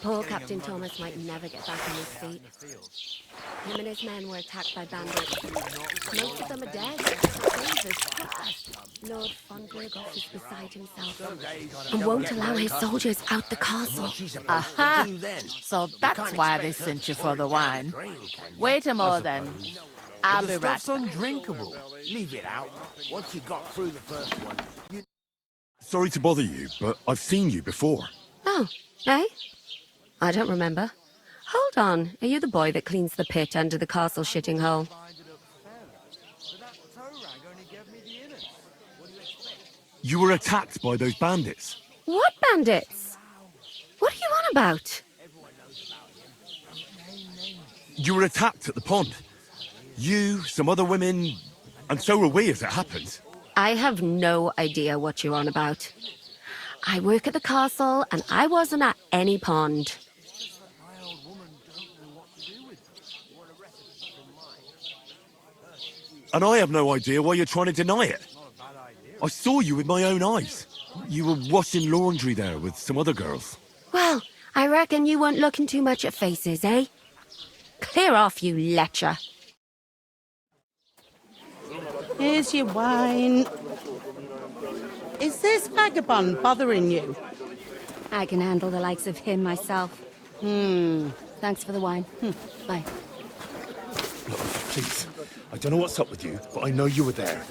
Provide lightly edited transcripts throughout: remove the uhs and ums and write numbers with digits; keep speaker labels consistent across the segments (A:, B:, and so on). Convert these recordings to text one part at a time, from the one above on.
A: Poor Captain Thomas might never get back on his feet. Him and his men were attacked by bandits. Most of them are dead. Jesus Christ. Lord von Berghoff is beside himself and won't allow his soldiers out the castle.
B: Aha! So that's why they sent you for the wine. Wait a more then. I'll be right.
C: Stuff's undrinkable. Leave it out. Once you got through the first one, you...
D: Sorry to bother you, but I've seen you before.
A: Oh, eh? I don't remember. Hold on. Are you the boy that cleans the pit under the castle shitting hole?
D: You were attacked by those bandits.
A: What bandits? What are you on about?
D: You were attacked at the pond. You, some other women, and so were we as it happened.
A: I have no idea what you're on about. I work at the castle, and I wasn't at any pond.
D: And I have no idea why you're trying to deny it. I saw you with my own eyes. You were washing laundry there with some other girls.
A: Well, I reckon you weren't looking too much at faces, eh? Clear off, you lecher.
E: Here's your wine. Is this vagabond bothering you?
A: I can handle the likes of him myself. Thanks for the wine. Bye.
F: Look, please. I don't know what's up with you, but I know you were there.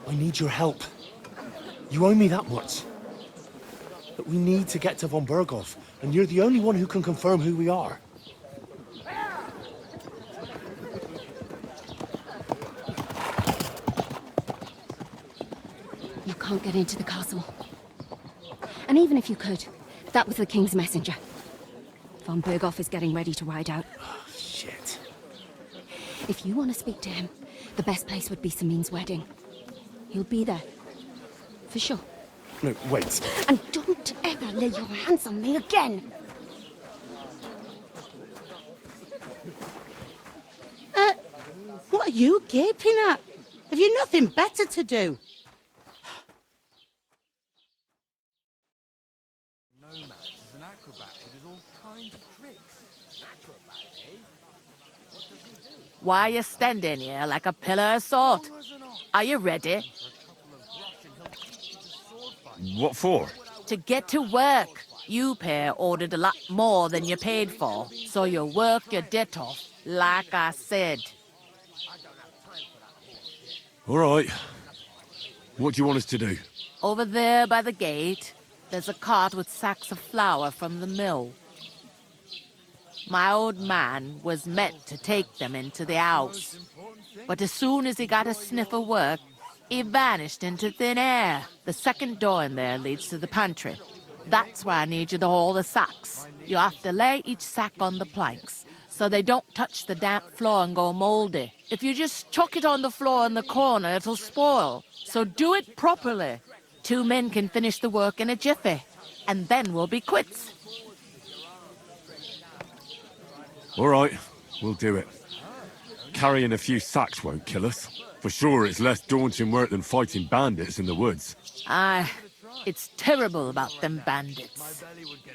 F: I need your help. You owe me that much. But we need to get to von Berghoff, and you're the only one who can confirm who we are.
A: You can't get into the castle. And even if you could, that was the King's messenger. Von Berghoff is getting ready to ride out.
F: Oh, shit.
A: If you want to speak to him, the best place would be Samin's wedding. He'll be there. For sure.
F: No, wait.
A: And don't ever lay your hands on me again!
E: What are you gaping at? Have you nothing better to do?
B: Why are you standing here like a pillar of salt? Are you ready?
D: What for?
B: To get to work. You pair ordered a lot more than you paid for, so you work your debt off, like I said.
D: All right. What do you want us to do?
B: Over there by the gate, there's a cart with sacks of flour from the mill. My old man was meant to take them into the house, but as soon as he got a sniff of work, he vanished into thin air. The second door in there leads to the pantry. That's where I need you to haul the sacks. You have to lay each sack on the planks, so they don't touch the damp floor and go moldy. If you just chuck it on the floor in the corner, it'll spoil. So do it properly. 2 men can finish the work in a jiffy, and then we'll be quits.
D: All right, we'll do it. Carrying a few sacks won't kill us. For sure, it's less daunting work than fighting bandits in the woods.
B: Aye, it's terrible about them bandits.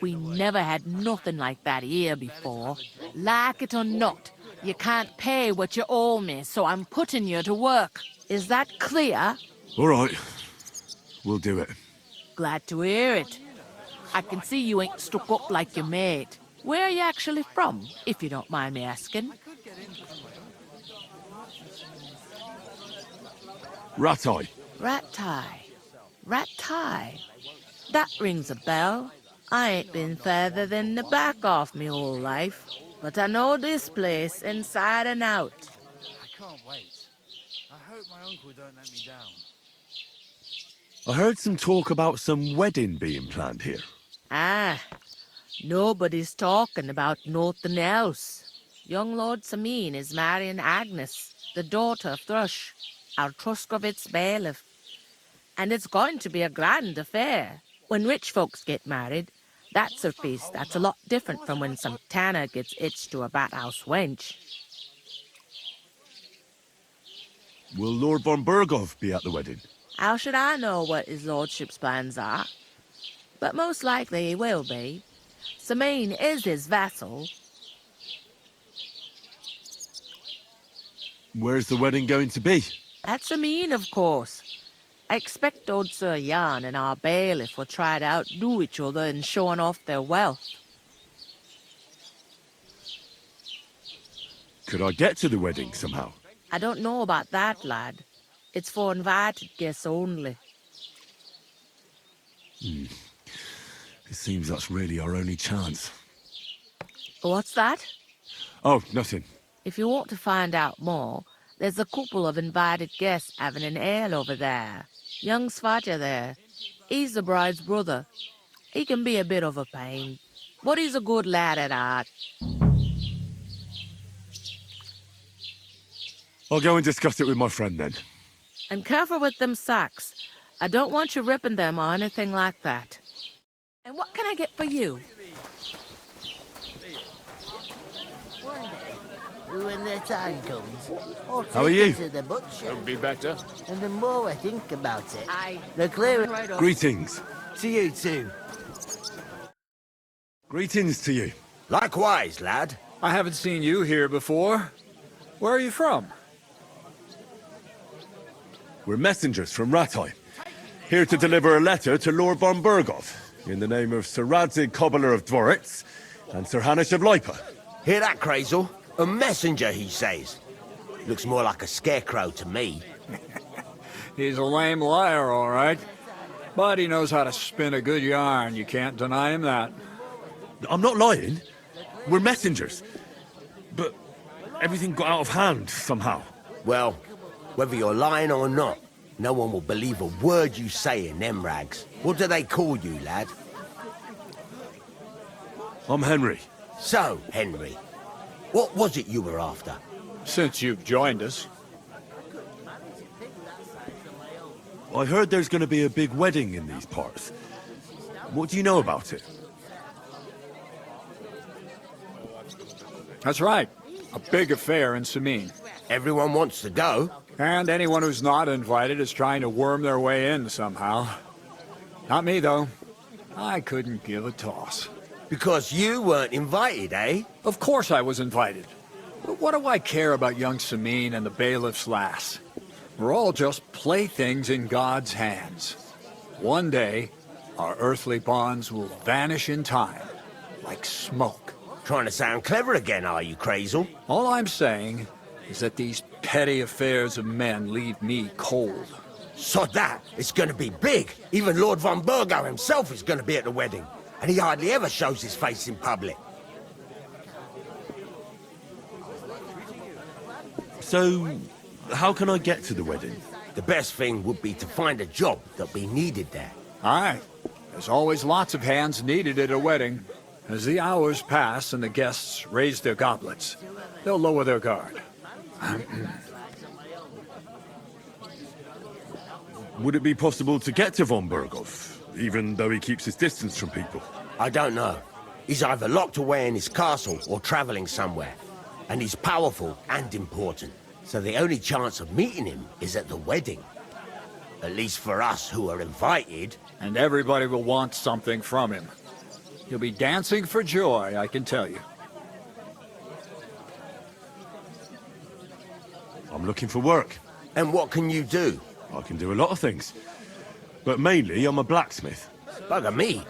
B: We never had nothing like that here before. Like it or not, you can't pay what you owe me, so I'm putting you to work. Is that clear?
D: All right, we'll do it.
B: Glad to hear it. I can see you ain't stuck up like your mate. Where are you actually from, if you don't mind me asking?
D: Ratai.
B: Ratai. That rings a bell. I ain't been further than the back off me whole life, but I know this place inside and out.
C: I can't wait. I hope my uncle don't let me down.
D: I heard some talk about some wedding being planned here.
B: Ah, nobody's talking about nothing else. Young Lord Samin is marrying Agnes, the daughter of Thrush, our Truskovitz bailiff. And it's going to be a grand affair. When rich folks get married, that's a feast that's a lot different from when some tanner gets hitched to a bathouse wench.
D: Will Lord von Berghoff be at the wedding?
B: How should I know what his lordship's plans are? But most likely he will be. Samine is his vassal.
D: Where's the wedding going to be?
B: At Samine, of course. I expect old Sir Jan and our bailiff will try to outdo each other in showing off their wealth.
D: Could I get to the wedding somehow?
B: I don't know about that, lad. It's for invited guests only.
D: It seems that's really our only chance.
B: What's that?
D: Oh, nothing.
B: If you want to find out more, there's a couple of invited guests having an ale over there. Young Svaja there. He's the bride's brother. He can be a bit of a pain, but he's a good lad at heart.
D: I'll go and discuss it with my friend then.
B: And careful with them sacks. I don't want you ripping them or anything like that. And what can I get for you?
C: When the time comes, I'll
D: How are
C: take
D: you?
C: it to the butcher.
G: Could be better.
C: And the more I think about it,
B: Aye.
C: the clearer.
B: Right on.
D: Greetings.
C: To you too.
D: Greetings to you.
H: Likewise, lad.
G: I haven't seen you here before. Where are you from?
D: We're messengers from Ratai, here to deliver a letter to Lord von Burgov, in the name of Sir Radzig, Cobbler of Dworitz, and Sir Hanish of Lipa.
H: Hear that, Crazel? A messenger, he says. Looks more like a scarecrow to me.
G: He's a lame liar, all right. But he knows how to spin a good yarn. You can't deny him that.
D: I'm not lying. We're messengers. But everything got out of hand somehow.
H: Well, whether you're lying or not, no one will believe a word you say in them rags. What do they call you, lad?
D: I'm Henry.
H: So, Henry, what was it you were after?
G: Since you've joined us.
D: I heard there's going to be a big wedding in these parts. What do you know about it?
G: That's right. A big affair in Samine.
H: Everyone wants to go.
G: And anyone who's not invited is trying to worm their way in somehow. Not me, though. I couldn't give a toss.
H: Because you weren't invited, eh?
G: Of course I was invited. But what do I care about young Samine and the bailiff's lass? We're all just playthings in God's hands. One day, our earthly bonds will vanish in time, like smoke.
H: Trying to sound clever again, are you, Crazel?
G: All I'm saying is that these petty affairs of men leave me cold.
H: Sod that! It's gonna be big! Even Lord von Burgo himself is gonna be at the wedding. And he hardly ever shows his face in public.
D: So, how can I get to the wedding?
H: The best thing would be to find a job that'll be needed there.
G: Aye. There's always lots of hands needed at a wedding. As the hours pass and the guests raise their goblets, they'll lower their guard.
D: Would it be possible to get to von Burgov, even though he keeps his distance from people?
H: I don't know. He's either locked away in his castle or traveling somewhere. And he's powerful and important. So the only chance of meeting him is at the wedding. At least for us who are invited.
G: And everybody will want something from him. He'll be dancing for joy, I can tell you.
D: I'm looking for work.
H: And what can you do?
D: I can do a lot of things. But mainly, I'm a blacksmith.
H: Bugger me.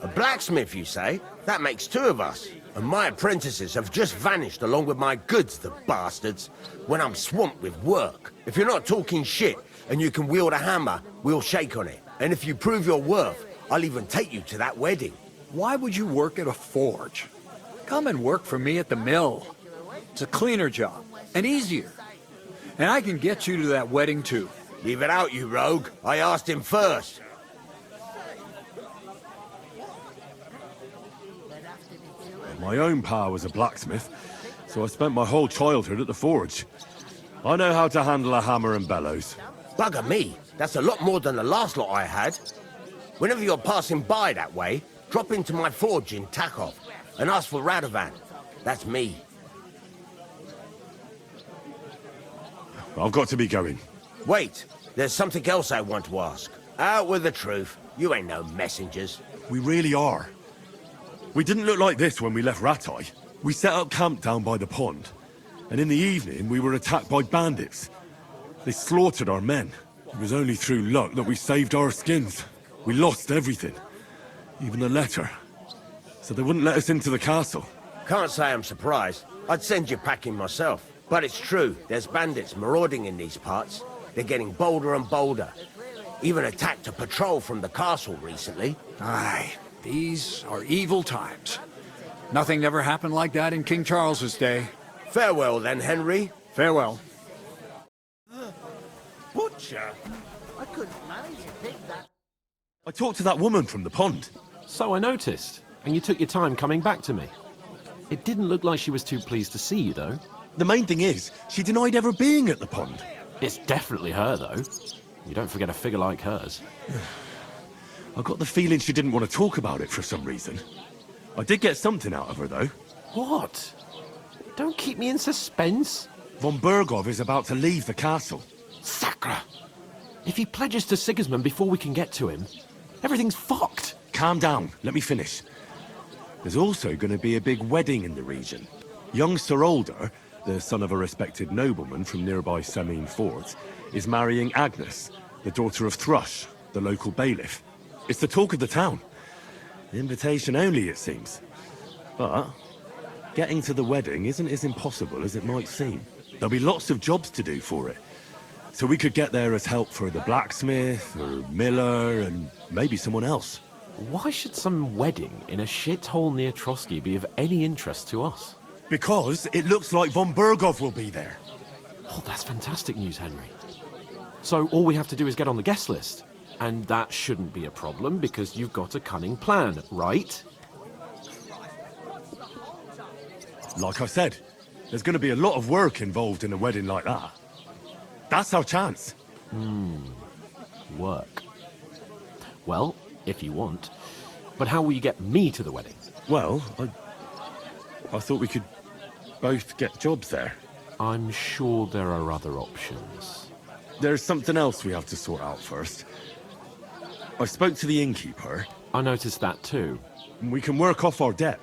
H: A blacksmith, you say? That makes two of us. And my apprentices have just vanished along with my goods, the bastards. When I'm swamped with work. If you're not talking shit and you can wield a hammer, we'll shake on it. And if you prove your worth, I'll even take you to that wedding.
G: Why would you work at a forge? Come and work for me at the mill. It's a cleaner job, and easier. And I can get you to that wedding, too.
H: Leave it out, you rogue. I asked him first.
D: My own pa was a blacksmith, so I spent my whole childhood at the forge. I know how to handle a hammer and bellows.
H: Bugger me. That's a lot more than the last lot I had. Whenever you're passing by that way, drop into my forge in Takov and ask for Radovan. That's me.
D: I've got to be going.
H: Wait, there's something else I want to ask. Out with the truth. You ain't no messengers.
D: We really are. We didn't look like this when we left Rattay. We set up camp down by the pond, and in the evening we were attacked by bandits. They slaughtered our men. It was only through luck that we saved our skins. We lost everything, even the letter. So they wouldn't let us into the castle.
H: Can't say I'm surprised. I'd send you packing myself. But it's true, there's bandits marauding in these parts. They're getting bolder and bolder. Even attacked a patrol from the castle recently.
G: Aye, these are evil times. Nothing ever happened like that in King Charles's day.
H: Farewell then, Henry.
G: Farewell.
C: Butcher? I couldn't manage to pick that.
D: I talked to that woman from the pond.
I: So I noticed, and you took your time coming back to me. It didn't look like she was too pleased to see you, though.
D: The main thing is, she denied ever being at the pond.
I: It's definitely her, though. You don't forget a figure like hers.
D: I got the feeling she didn't want to talk about it for some reason. I did get something out of her, though.
I: What? Don't keep me in suspense.
D: Von Bergov is about to leave the castle.
I: Sacre! If he pledges to Sigismund before we can get to him, everything's fucked.
D: Calm down, let me finish. There's also going to be a big wedding in the region. Young Sir Older, the son of a respected nobleman from nearby Semine Fort, is marrying Agnes, the daughter of Thrush, the local bailiff. It's the talk of the town. Invitation only, it seems. But getting to the wedding isn't as impossible as it might seem. There'll be lots of jobs to do for it. So we could get there as help for the blacksmith, or miller, and maybe someone else.
I: Why should some wedding in a shithole near Trotsky be of any interest to us?
D: Because it looks like von Bergov will be there.
I: Oh, that's fantastic news, Henry. So all we have to do is get on the guest list. And that shouldn't be a problem because you've got a cunning plan, right?
D: Like I said, there's going to be a lot of work involved in a wedding like that. That's our chance.
I: Work. Well, if you want. But how will you get me to the wedding?
D: Well, I thought we could both get jobs there.
I: I'm sure there are other options.
D: There's something else we have to sort out first. I spoke to the innkeeper.
I: I noticed that too.
D: And we can work off our debt.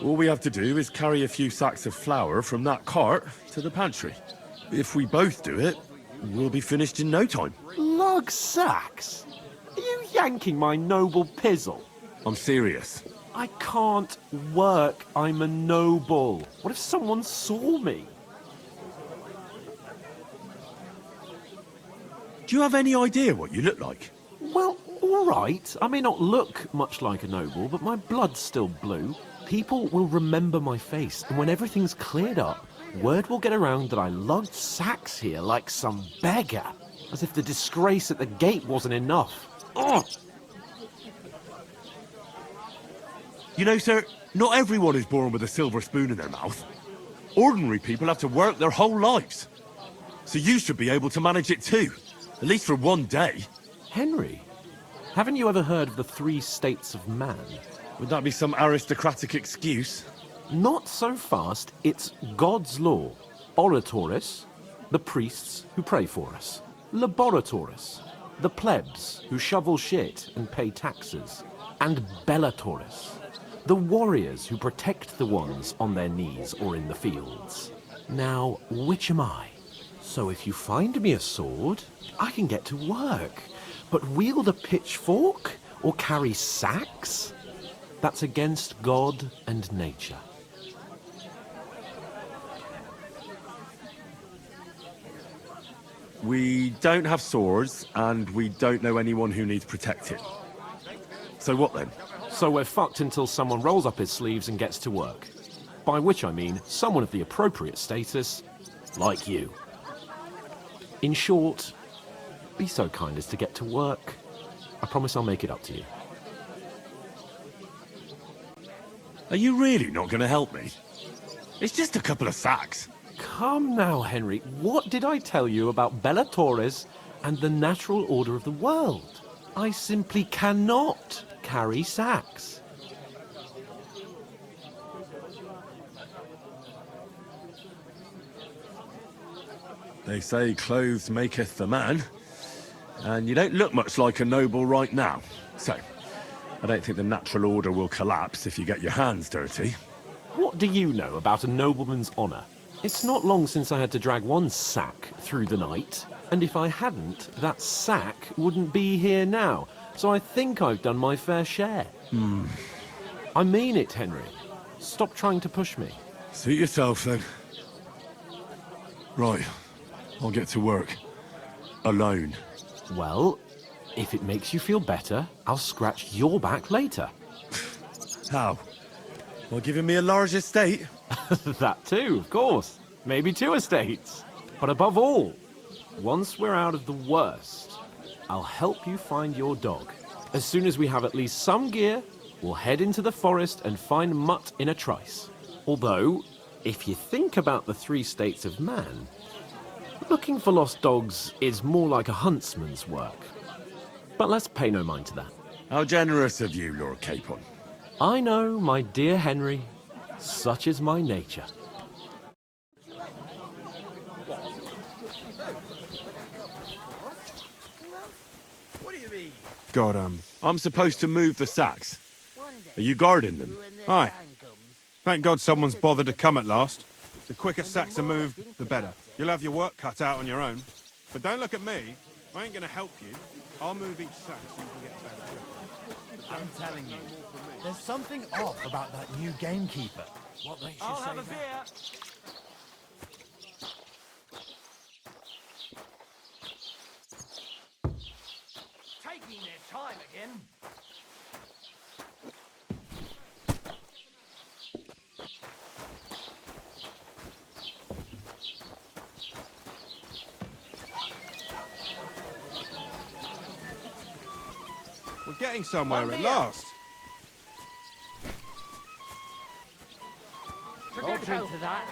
D: All we have to do is carry a few sacks of flour from that cart to the pantry. If we both do it, we'll be finished in no time.
I: Lug sacks? Are you yanking my noble pizzle?
D: I'm serious.
I: I can't work. I'm a noble. What if someone saw me?
D: Do you have any idea what you look like?
I: Well, all right. I may not look much like a noble, but my blood's still blue. People will remember my face, and when everything's cleared up, word will get around that I lugged sacks here like some beggar. As if the disgrace at the gate wasn't enough. Ugh!
D: You know, sir, not everyone is born with a silver spoon in their mouth. Ordinary people have to work their whole lives. So you should be able to manage it too. At least for one day.
I: Henry, haven't you ever heard of the 3 states of man?
D: Would that be some aristocratic excuse?
I: Not so fast. It's God's law. Oratores, the priests who pray for us. Laboratores, the plebs who shovel shit and pay taxes. And bellatores, the warriors who protect the ones on their knees or in the fields. Now, which am I? So if you find me a sword, I can get to work. But wield a pitchfork or carry sacks? That's against God and nature.
D: We don't have swords, and we don't know anyone who needs protecting. So what then?
I: So we're fucked until someone rolls up his sleeves and gets to work. By which I mean someone of the appropriate status, like you. In short, be so kind as to get to work. I promise I'll make it up to you.
D: Are you really not going to help me? It's just a couple of sacks.
I: Come now, Henry. What did I tell you about bellatores and the natural order of the world? I simply cannot carry sacks.
D: They say clothes maketh the man, and you don't look much like a noble right now. So, I don't think the natural order will collapse if you get your hands dirty.
I: What do you know about a nobleman's honour? It's not long since I had to drag one sack through the night, and if I hadn't, that sack wouldn't be here now. So I think I've done my fair share. I mean it, Henry. Stop trying to push me.
D: Suit yourself, then. Right. I'll get to work. Alone.
I: Well, if it makes you feel better, I'll scratch your back later.
D: How? Well, giving me a large estate?
I: That too, of course. Maybe 2 estates. But above all, once we're out of the worst, I'll help you find your dog. As soon as we have at least some gear, we'll head into the forest and find Mutt in a trice. Although, if you think about the 3 states of man, looking for lost dogs is more like a huntsman's work. But let's pay no mind to that.
D: How generous of you, Lord Capon.
I: I know, my dear Henry. Such is my nature.
D: God, I'm supposed to move the sacks. Are you guarding them?
C: Aye. Thank God someone's bothered to come at last. The quicker sacks are moved, the better. You'll have your work cut out on your own. But don't look at me. I ain't gonna help you. I'll move each sack so you can get better.
J: I'm telling you, there's something off about that new gamekeeper. What makes you say that?
K: Taking their time again.
C: We're getting somewhere at last.
K: I'll drink to that.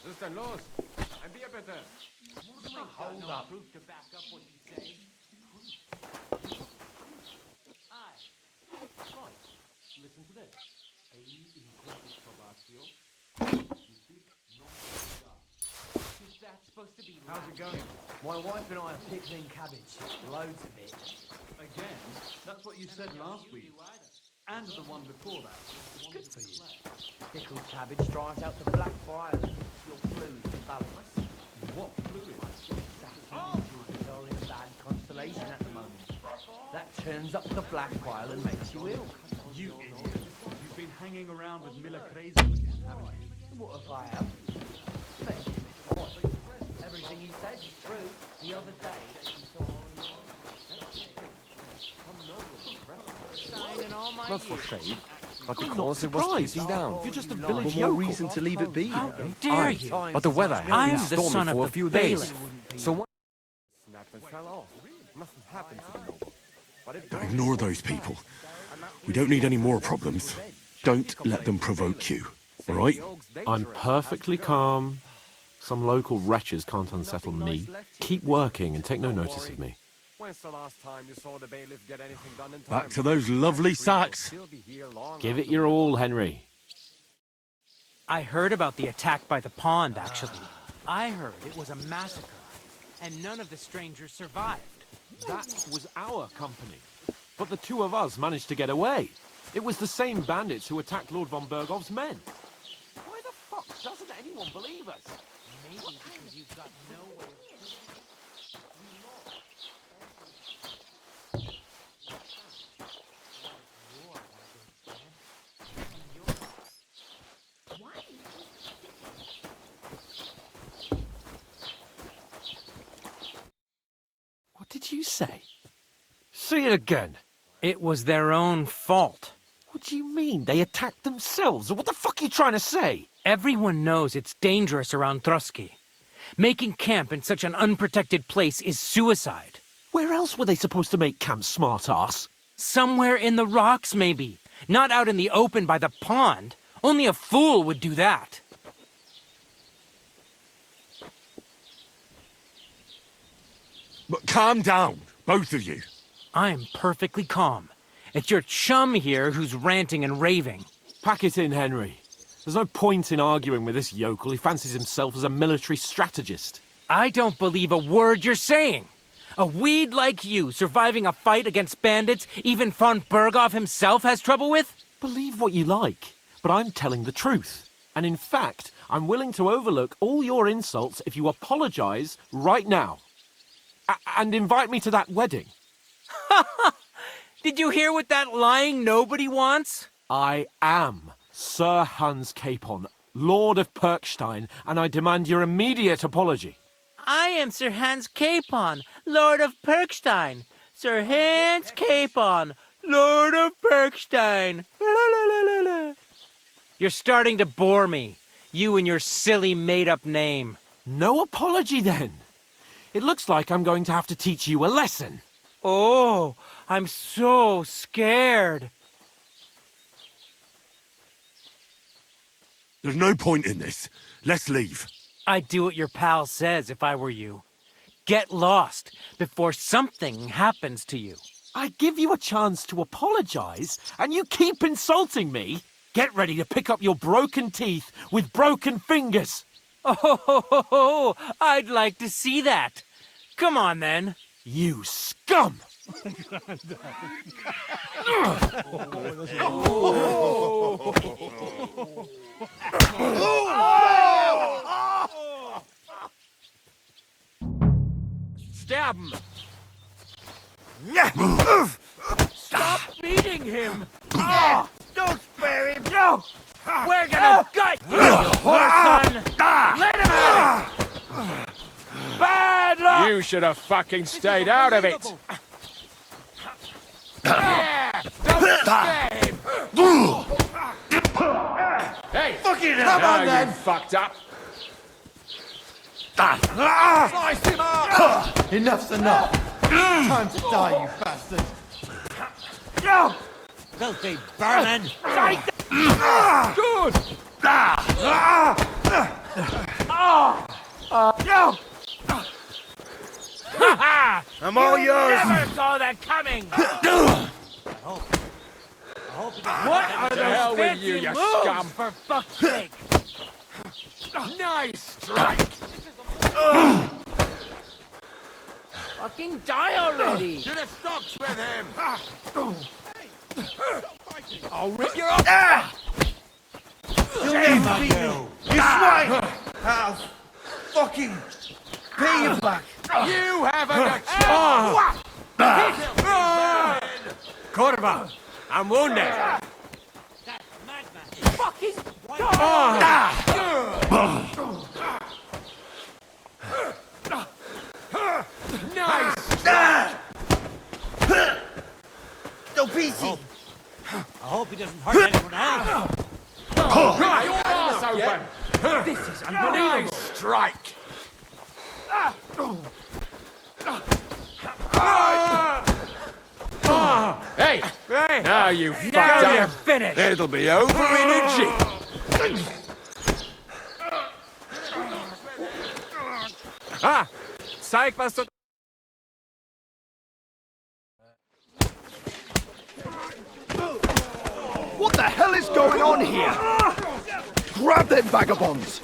C: Was ist denn los? Ein Bier bitte.
K: Hold up. Proof to back up what you say.
I: Listen to this.
K: Is that supposed to be
C: How's it going?
K: My wife and I are pickling cabbage. Loads of it.
L: Again? That's what you said last week. And the one before that.
K: Good for you. Pickled cabbage drives out the black fire and keeps your fluid balanced.
L: What fluid?
K: You're in a bad constellation at the moment. That turns up the black file and makes you ill.
L: You idiot. You've been hanging around with Miller Crazy again, haven't you?
K: What if I have? Everything he said is true. The other day,
M: Not for trade, but
I: I'm
M: because
I: not
M: it was
I: surprised.
M: freezing down.
I: You're just a
M: But
I: village
M: more
I: yokel.
M: reason to leave it be.
K: How
M: you know?
K: dare
M: Aye,
K: you?
M: But the weather
K: I
M: has
K: am
M: been
K: the son
M: stormy
K: of
M: for
K: the
M: a few days.
K: bailiff.
M: So one snapped and fell off. Nothing happened to the noble. But it
D: Don't ignore those people. We don't need any more problems. Don't let them provoke you, all right?
I: I'm perfectly calm. Some local wretches can't unsettle me. Keep working and take no notice of me.
M: When's the last time you saw the bailiff get anything done in time?
D: Back to those lovely sacks.
M: He'll be here long
I: Give it your all, Henry.
J: I heard about the attack by the pond, actually. I heard it was a massacre, and none of the strangers survived.
I: That was our company. But the 2 of us managed to get away. It was the same bandits who attacked Lord von Bergov's men. Why the fuck doesn't anyone believe us?
J: Maybe because you've got no way of...
I: What did you say? Say it again.
J: It was their own fault.
I: What do you mean? They attacked themselves? What the fuck are you trying to say?
J: Everyone knows it's dangerous around Trotsky. Making camp in such an unprotected place is suicide.
I: Where else were they supposed to make camp, smart-ass?
J: Somewhere in the rocks, maybe. Not out in the open by the pond. Only a fool would do that.
D: But calm down, both of you.
J: I'm perfectly calm. It's your chum here who's ranting and raving.
I: Pack it in, Henry. There's no point in arguing with this yokel. He fancies himself as a military strategist.
J: I don't believe a word you're saying. A weed like you surviving a fight against bandits even von Berghoff himself has trouble with?
I: Believe what you like, but I'm telling the truth. And in fact, I'm willing to overlook all your insults if you apologize right now. And invite me to that wedding.
J: Did you hear what that lying nobody wants?
I: I am Sir Hans Capon, Lord of Perkstein, and I demand your immediate apology.
J: I am Sir Hans Capon, Lord of Perkstein. Sir Hans Capon, Lord of Perkstein. La, la, la, la, la. You're starting to bore me. You and your silly made-up name.
I: No apology, then. It looks like I'm going to have to teach you a lesson.
J: Oh, I'm so scared.
D: There's no point in this. Let's leave.
J: I'd do what your pal says if I were you. Get lost before something happens to you.
I: I give you a chance to apologize, and you keep insulting me? Get ready to pick up your broken teeth with broken fingers.
J: Oh, I'd like to see that. Come on, then.
I: You scum!
J: Stab him! Stop beating him!
K: Don't spare him!
J: No! We're gonna gut you, whoreson! Let him have it! Bad luck!
M: You should have fucking stayed out of it.
J: Yeah! Don't scare him!
M: Hey!
K: Fucking
M: Now
K: come on,
M: you
K: then!
M: fucked up.
K: Slice him up! Enough's enough. Time to die, you bastard.
J: No!
K: Filthy vermin!
J: Good! No!
K: I'm all yours!
J: Never saw that coming! What are
M: To
J: those
M: hell with
J: fancy
M: you, you
J: moves,
M: scum.
J: for fuck's sake?
M: Nice strike.
J: Fucking die already!
K: To the stocks with him!
J: I'll rip your up!
K: You'll never beat me! You swine! I'll fucking pay you back!
M: You haven't a chance.
K: Corva, I'm wounded!
J: Fucking
M: Nice.
K: Don't PC!
J: I hope he doesn't hurt anyone else.
M: Right, your arse open.
J: This is
M: Nice strike. Hey, now you fucked
J: Now you're
M: up.
J: finished.
M: It'll be over in a jiff.
J: Zeig, was du...
N: What the hell is going on here? Grab them vagabonds!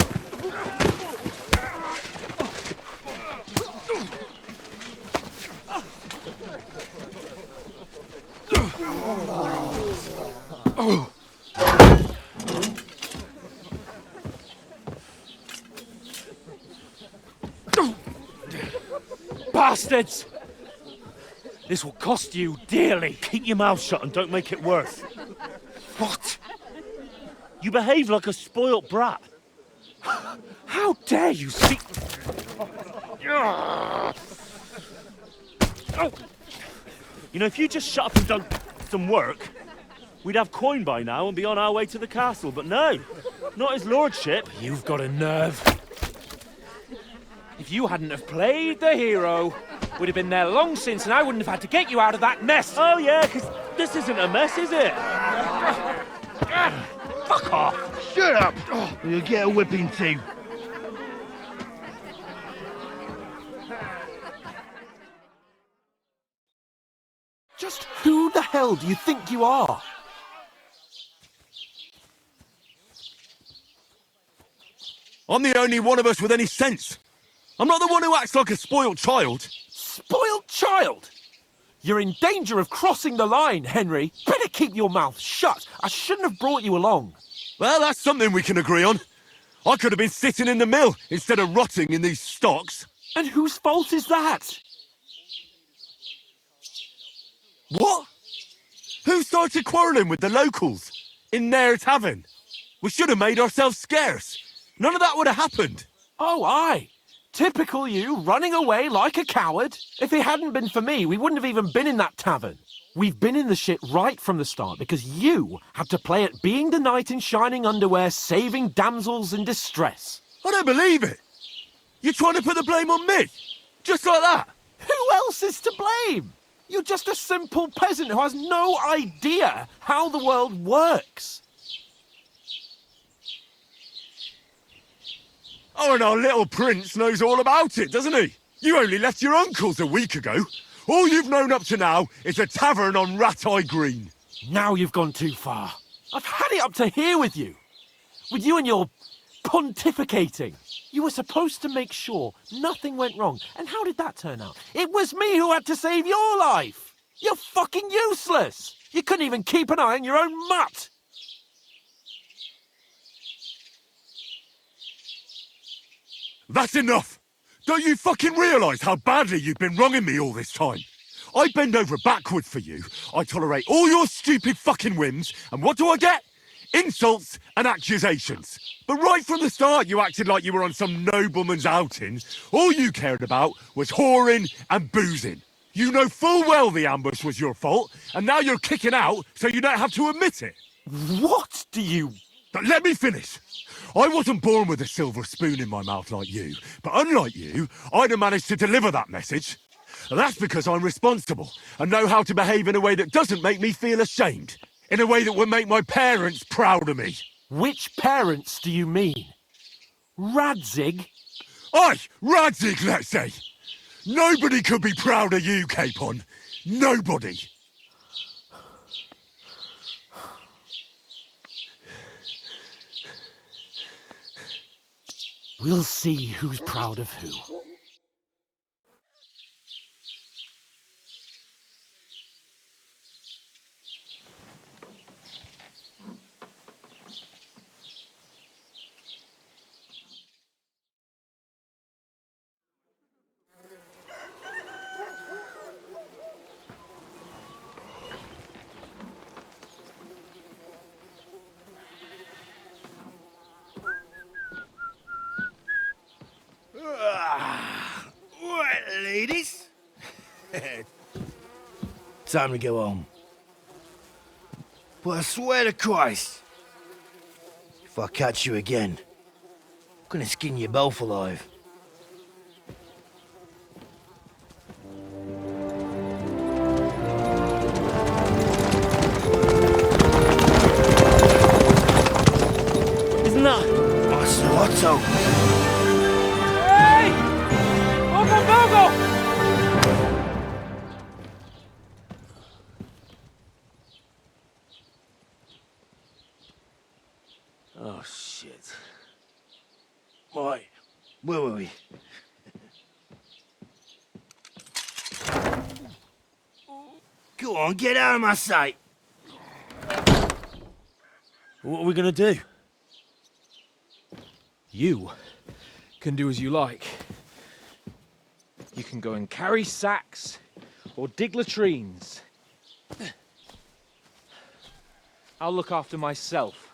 F: Bastards! This will cost you dearly. Keep your mouth shut and don't make it worse. What? You behave like a spoilt brat. How dare you speak... You know, if you just shut up and done some work, we'd have coin by now and be on our way to the castle, but no, not his lordship. You've got a nerve. If you hadn't have played the hero, we'd have been there long since and I wouldn't have had to get you out of that mess. Oh yeah, because this isn't a mess, is it? Fuck off.
N: Shut up! You'll get a whipping too.
I: hell do you think you are?
D: I'm the only one of us with any sense. I'm not the one who acts like a spoiled child.
I: Spoiled child? You're in danger of crossing the line, Henry. Better keep your mouth shut. I shouldn't have brought you along.
D: Well, that's something we can agree on. I could have been sitting in the mill instead of rotting in these stocks.
I: And whose fault is that?
D: What? Who started quarrelling with the locals? In their tavern? We should have made ourselves scarce. None of that would have happened.
I: Oh, aye. Typical you, running away like a coward. If it hadn't been for me, we wouldn't have even been in that tavern. We've been in the shit right from the start because you had to play at being the knight in shining underwear, saving damsels in distress.
D: I don't believe it. You're trying to put the blame on me? Just like that?
I: Who else is to blame? You're just a simple peasant who has no idea how the world works.
D: Oh, and our little prince knows all about it, doesn't he? You only left your uncle's a week ago. All you've known up to now is a tavern on Rat-Eye Green.
I: Now you've gone too far. I've had it up to here with you. With you and your pontificating. You were supposed to make sure nothing went wrong. And how did that turn out? It was me who had to save your life. You're fucking useless. You couldn't even keep an eye on your own mutt.
D: That's enough! Don't you fucking realise how badly you've been wronging me all this time? I bend over backwards for you, I tolerate all your stupid fucking whims, and what do I get? Insults and accusations. But right from the start you acted like you were on some nobleman's outing. All you cared about was whoring and boozing. You know full well the ambush was your fault, and now you're kicking out so you don't have to admit it.
I: What do you...
D: But let me finish. I wasn't born with a silver spoon in my mouth like you, but unlike you, I'd have managed to deliver that message. That's because I'm responsible and know how to behave in a way that doesn't make me feel ashamed. In a way that would make my parents proud of me.
I: Which parents do you mean? Radzig?
D: Aye, Radzig, let's say. Nobody could be proud of you, Capon. Nobody.
I: We'll see who's proud of who.
N: Right, ladies. Time to go home. But I swear to Christ, if I catch you again, I'm gonna skin you both alive.
J: Isn't that?
N: Otto.
J: Hey! Uncle Bogo!
N: Oh, shit. Right, where were we? Go on, get out of my sight.
F: What are we gonna do? You can do as you like. You can go and carry sacks or dig latrines. I'll look after myself.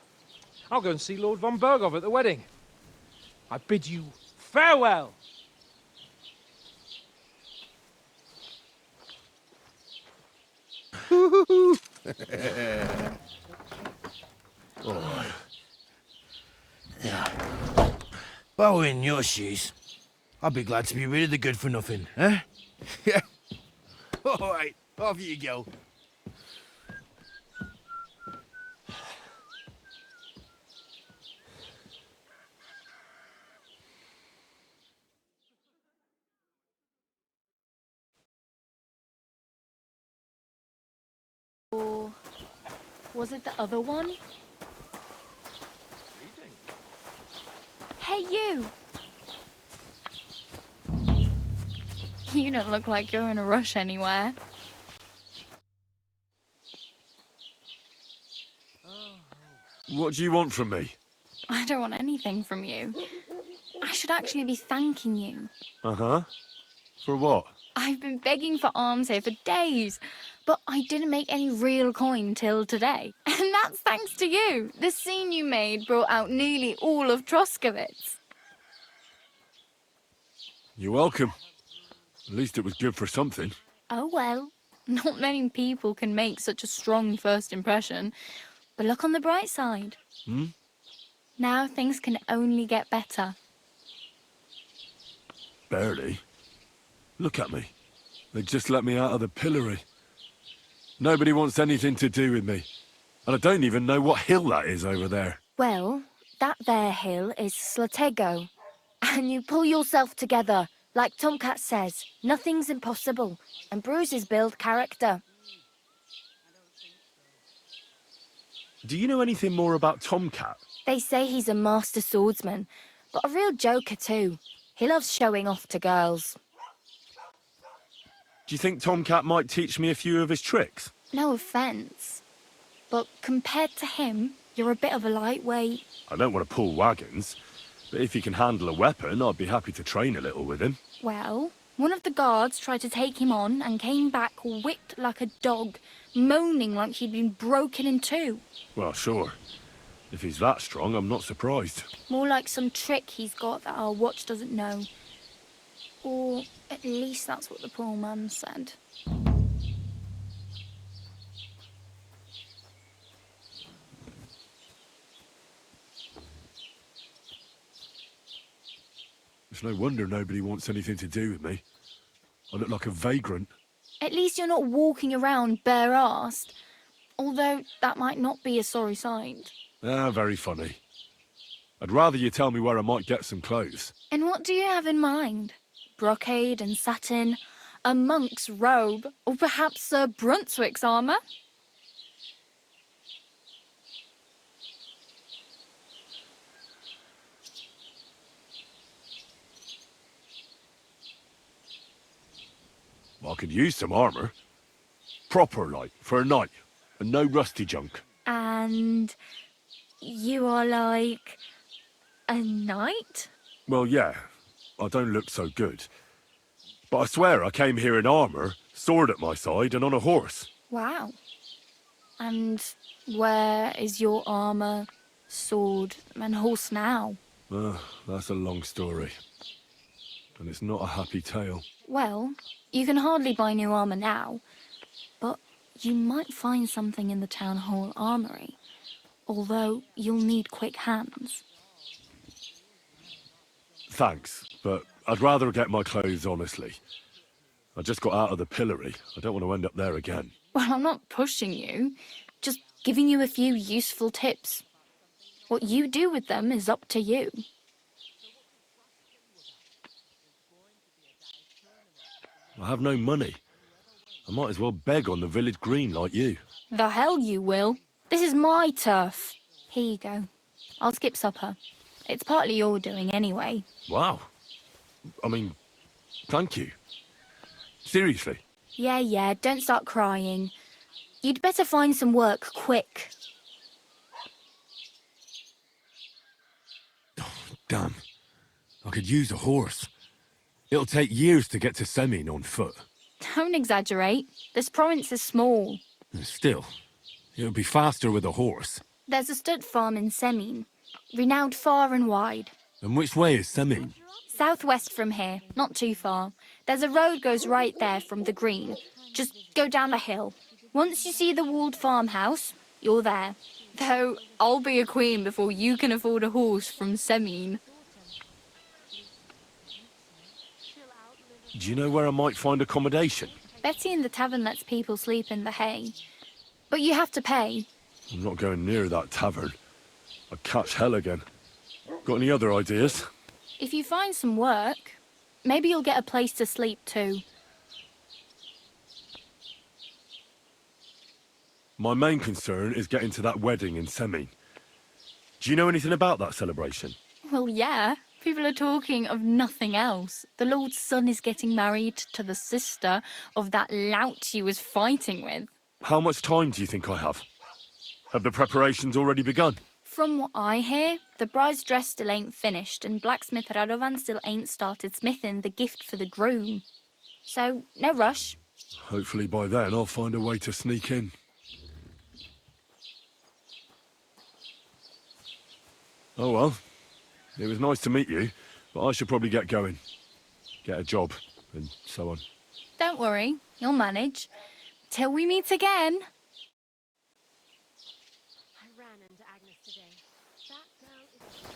F: I'll go and see Lord von Bergov at the wedding. I bid you farewell.
N: Oh. Yeah. If I were in your shoes, I'd be glad to be rid of the good for nothing, eh? Yeah. All right, off you go.
O: was it the other one? Hey, you! You don't look like you're in a rush anywhere.
D: What do you want from me?
O: I don't want anything from you. I should actually be thanking you.
D: Uh-huh. For what?
O: I've been begging for alms here for days, but I didn't make any real coin till today. And that's thanks to you. The scene you made brought out nearly all of Troskowitz.
D: You're welcome. At least it was good for something.
O: Oh well, not many people can make such a strong first impression. But look on the bright side.
D: Hmm?
O: Now things can only get better.
D: Barely. Look at me. They just let me out of the pillory. Nobody wants anything to do with me. And I don't even know what hill that is over there.
O: Well, that there hill is Slatego. And you pull yourself together. Like Tomcat says, nothing's impossible. And bruises build character.
D: Do you know anything more about Tomcat?
O: They say he's a master swordsman, but a real joker too. He loves showing off to girls.
D: Do you think Tomcat might teach me a few of his tricks?
O: No offence, but compared to him, you're a bit of a lightweight.
D: I don't want to pull wagons, but if he can handle a weapon, I'd be happy to train a little with him.
O: Well, one of the guards tried to take him on and came back whipped like a dog, moaning like he'd been broken in two.
D: Well, sure. If he's that strong, I'm not surprised.
O: More like some trick he's got that our watch doesn't know. Or at least that's what the poor man said.
D: It's no wonder nobody wants anything to do with me. I look like a vagrant.
O: At least you're not walking around bare-assed. Although that might not be a sorry sight.
D: Ah, very funny. I'd rather you tell me where I might get some clothes.
O: And what do you have in mind? Brocade and satin? A monk's robe? Or perhaps Sir Brunswick's armour?
D: Well, I could use some armour. Proper, like, for a night. And no rusty junk.
O: And you are like a knight?
D: Well, yeah. I don't look so good. But I swear I came here in armour, sword at my side, and on a horse.
O: Wow. And where is your armour, sword, and horse now?
D: That's a long story. And it's not a happy tale.
O: Well, you can hardly buy new armour now, but you might find something in the town hall armoury, although you'll need quick hands.
D: Thanks, but I'd rather get my clothes honestly. I just got out of the pillory. I don't want to end up there again.
O: Well, I'm not pushing you, just giving you a few useful tips. What you do with them is up to you.
D: I have no money. I might as well beg on the village green like you.
O: The hell you will. This is my turf. Here you go. I'll skip supper. It's partly your doing anyway.
D: Wow. I mean, thank you. Seriously.
O: Yeah, don't start crying. You'd better find some work quick.
D: Damn. I could use a horse. It'll take years to get to Semin on foot.
O: Don't exaggerate. This province is small.
D: Still, it'll be faster with a horse.
O: There's a stud farm in Semin, renowned far and wide.
D: And which way is Semin?
O: Southwest from here, not too far. There's a road goes right there from the green. Just go down the hill. Once you see the walled farmhouse, you're there. Though I'll be a queen before you can afford a horse from Semin.
D: Do you know where I might find accommodation?
O: Betty in the tavern lets people sleep in the hay. But you have to pay.
D: I'm not going near that tavern. I'd catch hell again. Got any other ideas?
O: If you find some work, maybe you'll get a place to sleep too.
D: My main concern is getting to that wedding in Semin. Do you know anything about that celebration?
O: Well, yeah. People are talking of nothing else. The Lord's son is getting married to the sister of that lout he was fighting with.
D: How much time do you think I have? Have the preparations already begun?
O: From what I hear, the bride's dress still ain't finished, and blacksmith Radovan still ain't started smithing the gift for the groom. So, no rush.
D: Hopefully by then I'll find a way to sneak in. Oh well, it was nice to meet you, but I should probably get going. Get a job, and so on.
O: Don't worry, you'll manage. Till we meet again.
A: I ran into Agnes today. That girl is...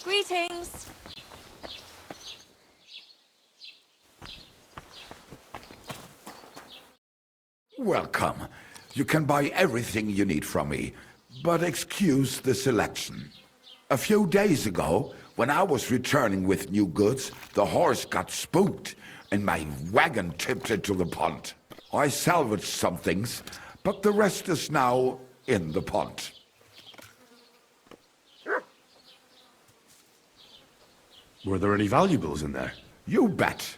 P: Greetings!
Q: Welcome. You can buy everything you need from me, but excuse the selection. A few days ago, when I was returning with new goods, the horse got spooked and my wagon tipped into the pond. I salvaged some things, but the rest is now in the pond.
D: Were there any valuables in there?
Q: You bet.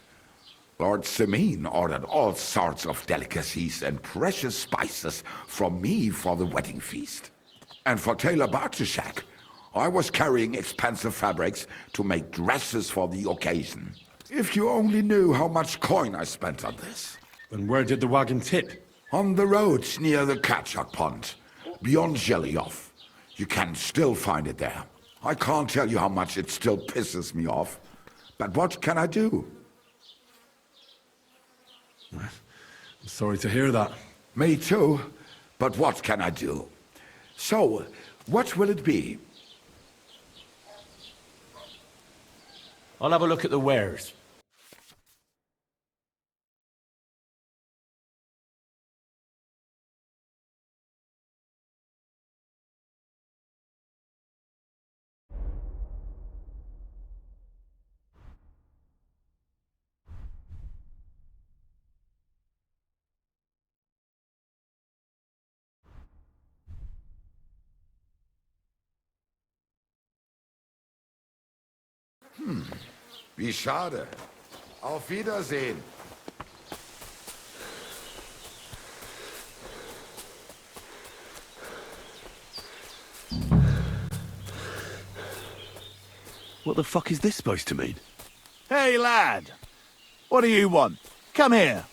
Q: Lord Semin ordered all sorts of delicacies and precious spices from me for the wedding feast. And for Taylor Bartuszak, I was carrying expensive fabrics to make dresses for the occasion. If you only knew how much coin I spent on this.
D: And where did the wagon tip?
Q: On the roads near the Kachak Pond, beyond Zhelyov. You can still find it there. I can't tell you how much it still pisses me off. But what can I do?
D: I'm sorry to hear that.
Q: Me too. But what can I do? So, what will it be?
N: I'll have a look at the wares.
Q: Wie schade. Auf Wiedersehen.
D: What the fuck is this supposed to mean?
R: Hey, lad. What do you want? Come here.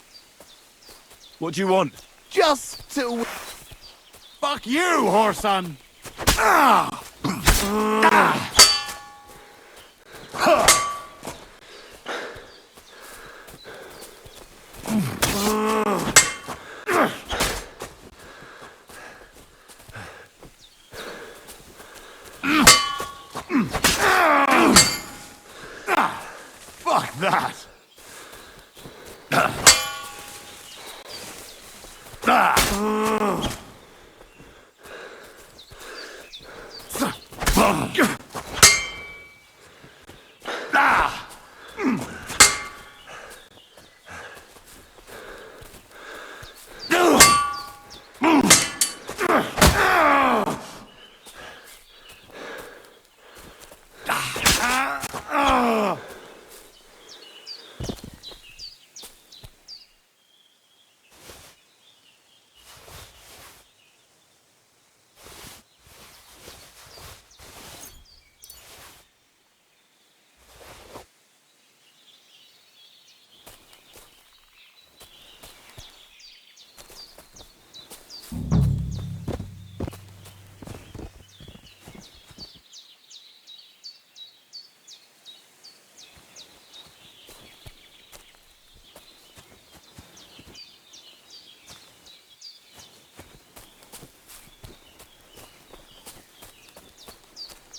D: What do you want?
R: Just to... Fuck you, whoreson! Ah! Ah! Fuck that!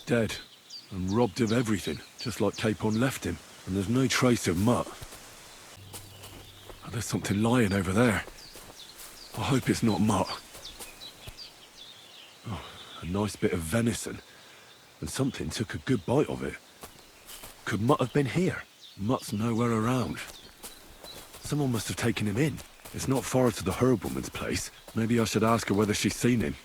D: dead, and robbed of everything, just like Capon left him. And there's no trace of Mutt. Oh, there's something lying over there. I hope it's not Mutt. Oh, a nice bit of venison. And something took a good bite of it. Could Mutt have been here? Mutt's nowhere around. Someone must have taken him in. It's not far to the herbwoman's place. Maybe I should ask her whether she's seen him.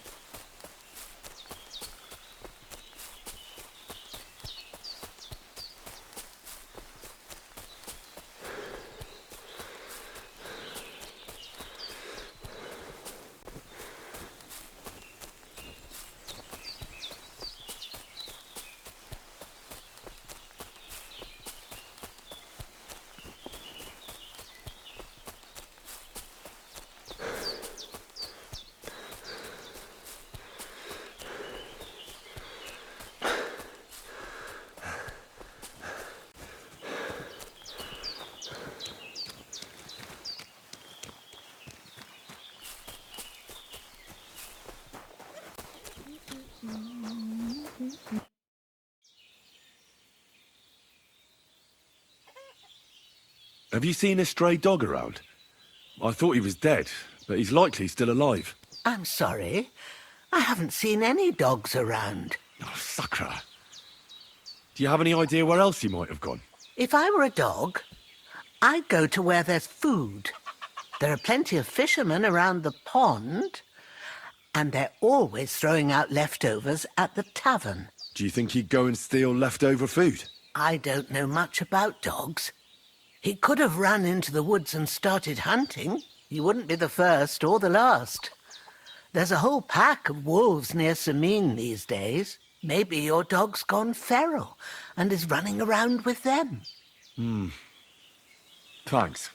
D: Have you seen a stray dog around? I thought he was dead, but he's likely still alive.
P: I'm sorry. I haven't seen any dogs around.
D: Oh, Sakra. Do you have any idea where else he might have gone?
P: If I were a dog, I'd go to where there's food. There are plenty of fishermen around the pond, and they're always throwing out leftovers at the tavern.
D: Do you think he'd go and steal leftover food?
P: I don't know much about dogs. He could have run into the woods and started hunting. He wouldn't be the first or the last. There's a whole pack of wolves near Sameen these days. Maybe your dog's gone feral and is running around with them.
D: Thanks.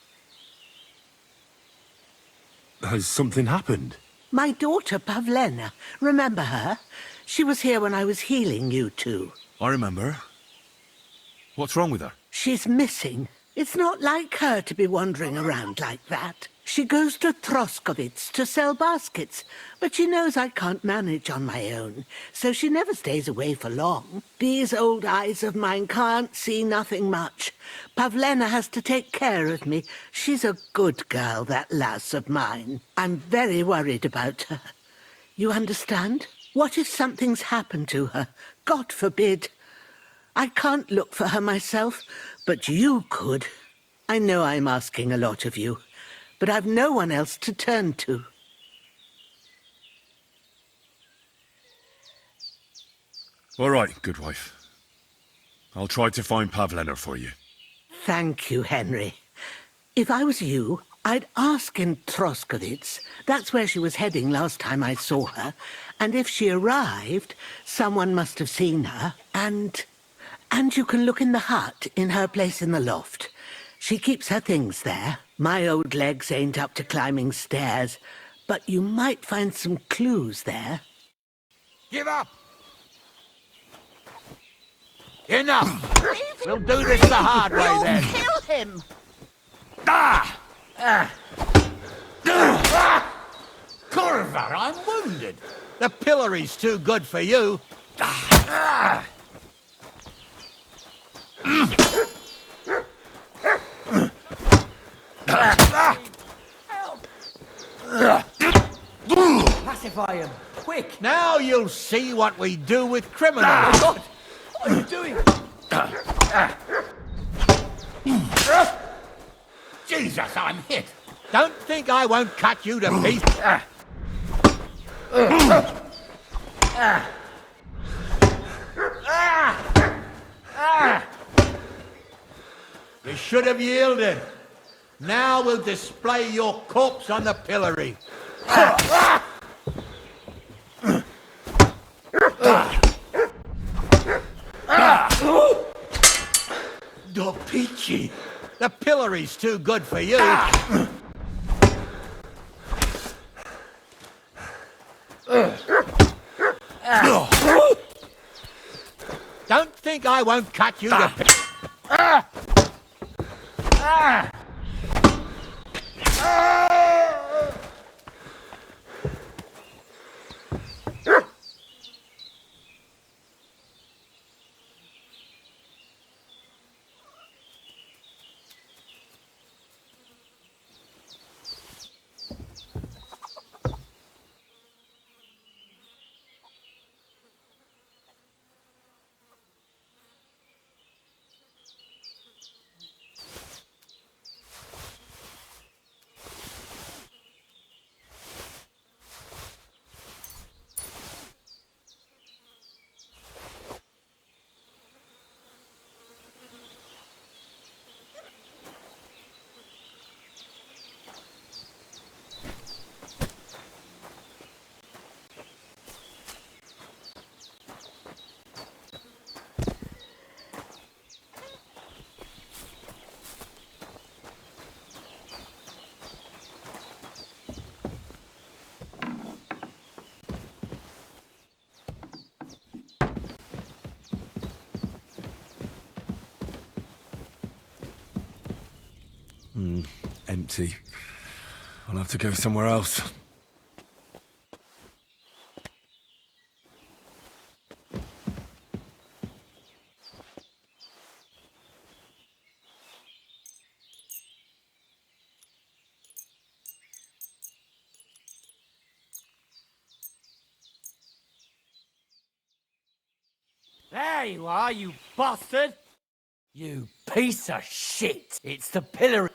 D: Has something happened?
P: My daughter, Pavlena, remember her? She was here when I was healing you two.
D: I remember. What's wrong with her?
P: She's missing. It's not like her to be wandering around like that. She goes to Troskovitz to sell baskets, but she knows I can't manage on my own, so she never stays away for long. These old eyes of mine can't see nothing much. Pavlena has to take care of me. She's a good girl, that lass of mine. I'm very worried about her. You understand? What if something's happened to her? God forbid. I can't look for her myself, but you could. I know I'm asking a lot of you, but I've no one else to turn to.
D: All right, good wife. I'll try to find Pavlena for you.
P: Thank you, Henry. If I was you, I'd ask in Troskovitz. That's where she was heading last time I saw her. And if she arrived, someone must have seen her. And you can look in the hut in her place in the loft. She keeps her things there. My old legs ain't up to climbing stairs, but you might find some clues there.
H: Give up! Enough! We'll do this the hard way then.
P: Kill him!
H: Corva, I'm wounded. The pillory's too good for you.
K: Pacify him, quick!
H: Now you'll see what we do with criminals.
K: Oh God! What are you doing?
H: Jesus, I'm hit. Don't think I won't cut you to pieces. You should have yielded. Now we'll display your corpse on the pillory. Dopici, the pillory's too good for you. Don't think I won't cut you to pieces.
D: Empty. I'll have to go somewhere else.
K: There you are, you bastard! You piece of shit! It's the pillar.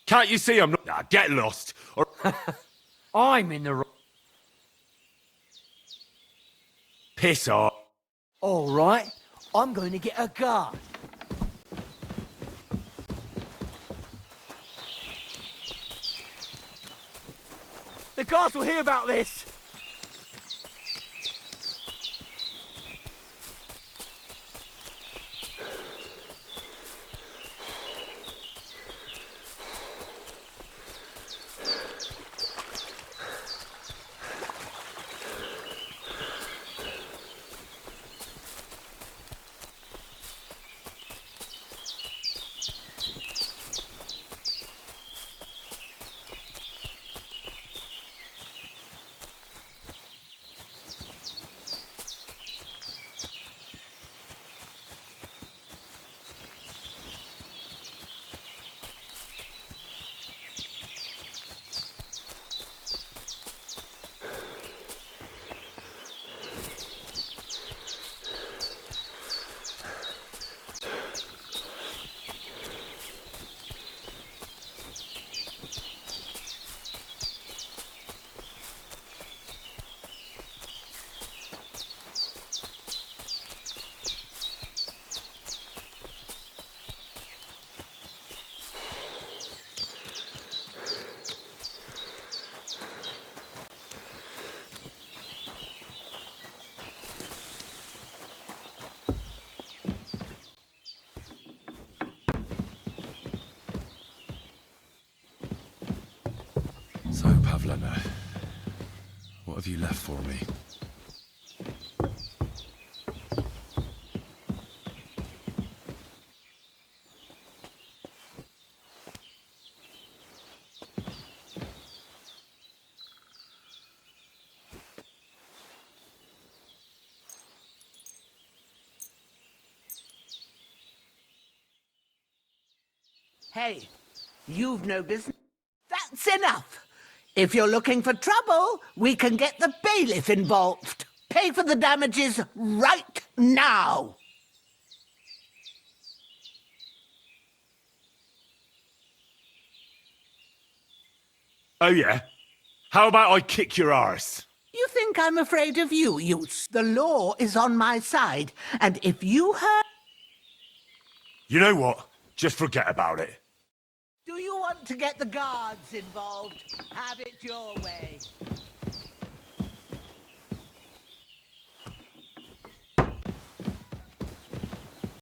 D: Can't you see I'm not... Nah, get lost! Or...
K: I'm in the wrong.
D: Piss off.
K: All right, I'm going to get a guard. The guards will hear about this!
D: So, Pavlena, what have you left for me?
P: Hey, you've no business. That's enough. If you're looking for trouble, we can get the bailiff involved. Pay for the damages right now.
D: Oh, yeah? How about I kick your arse?
P: You think I'm afraid of you, Use? The law is on my side, and if you hurt...
D: You know what? Just forget about it.
P: Do you want to get the guards involved? Have it your way.